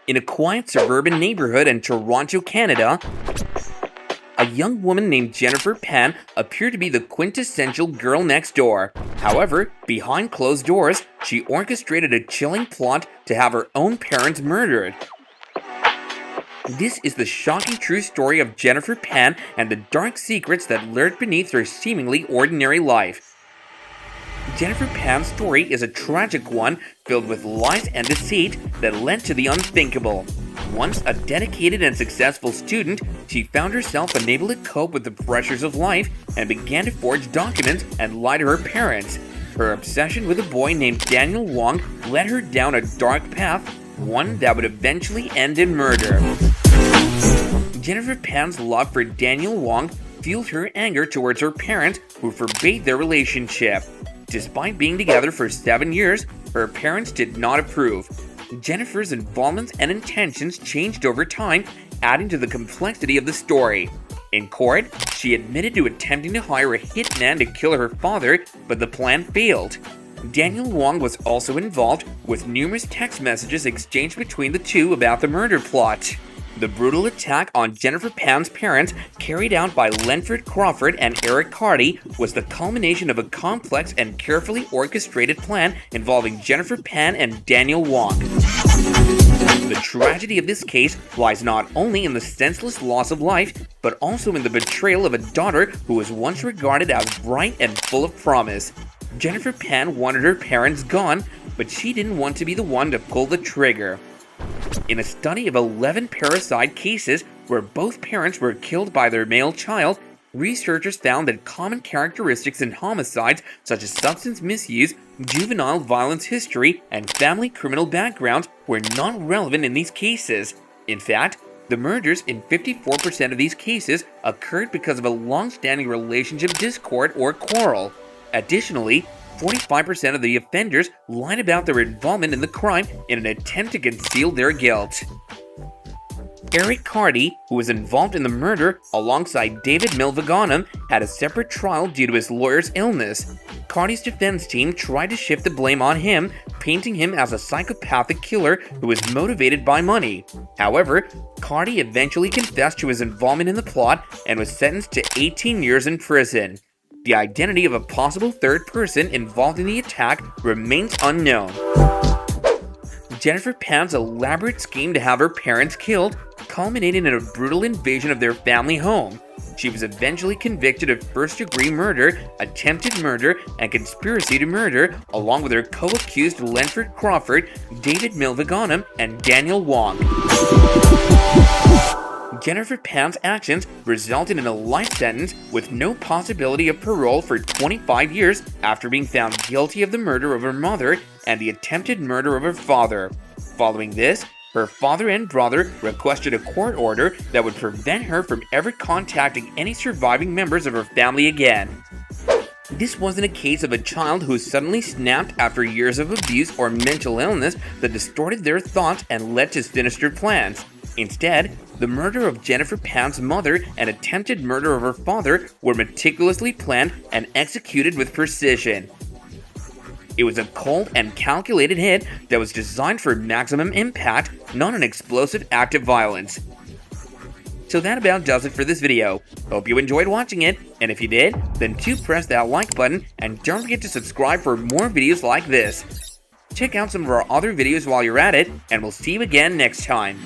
In a quiet suburban neighborhood in Toronto, Canada, a young woman named Jennifer Pan appeared to be the quintessential girl next door. However, behind closed doors, she orchestrated a chilling plot to have her own parents murdered. This is the shocking true story of Jennifer Pan and the dark secrets that lurk beneath her seemingly ordinary life. Jennifer Pan's story is a tragic one filled with lies and deceit that led to the unthinkable. Once a dedicated and successful student, she found herself unable to cope with the pressures of life and began to forge documents and lie to her parents. Her obsession with a boy named Daniel Wong led her down a dark path, one that would eventually end in murder. Jennifer Pan's love for Daniel Wong fueled her anger towards her parents, who forbade their relationship. Despite being together for 7 years, her parents did not approve. Jennifer's involvements and intentions changed over time, adding to the complexity of the story. In court, she admitted to attempting to hire a hitman to kill her father, but the plan failed. Daniel Wong was also involved, with numerous text messages exchanged between the two about the murder plot. The brutal attack on Jennifer Pan's parents, carried out by Lenford Crawford and Eric Carty, was the culmination of a complex and carefully orchestrated plan involving Jennifer Pan and Daniel Wong. The tragedy of this case lies not only in the senseless loss of life, but also in the betrayal of a daughter who was once regarded as bright and full of promise. Jennifer Pan wanted her parents gone, but she didn't want to be the one to pull the trigger. In a study of 11 parricide cases where both parents were killed by their male child, researchers found that common characteristics in homicides such as substance misuse, juvenile violence history, and family criminal backgrounds were not relevant in these cases. In fact, the murders in 54% of these cases occurred because of a long-standing relationship discord or quarrel. Additionally, 45% of the offenders lied about their involvement in the crime in an attempt to conceal their guilt. Eric Carty, who was involved in the murder alongside David Milvaganam, had a separate trial due to his lawyer's illness. Carty's defense team tried to shift the blame on him, painting him as a psychopathic killer who was motivated by money. However, Carty eventually confessed to his involvement in the plot and was sentenced to 18 years in prison. The identity of a possible third person involved in the attack remains unknown. Jennifer Pan's elaborate scheme to have her parents killed culminated in a brutal invasion of their family home. She was eventually convicted of first-degree murder, attempted murder, and conspiracy to murder, along with her co-accused Lenford Crawford, David Milvaganam, and Daniel Wong. Jennifer Pan's actions resulted in a life sentence with no possibility of parole for 25 years after being found guilty of the murder of her mother and the attempted murder of her father. Following this, her father and brother requested a court order that would prevent her from ever contacting any surviving members of her family again. This wasn't a case of a child who suddenly snapped after years of abuse or mental illness that distorted their thoughts and led to sinister plans. Instead, the murder of Jennifer Pan's mother and attempted murder of her father were meticulously planned and executed with precision. It was a cold and calculated hit that was designed for maximum impact, not an explosive act of violence. So that about does it for this video. Hope you enjoyed watching it, and if you did, then do press that like button and don't forget to subscribe for more videos like this. Check out some of our other videos while you're at it, and we'll see you again next time.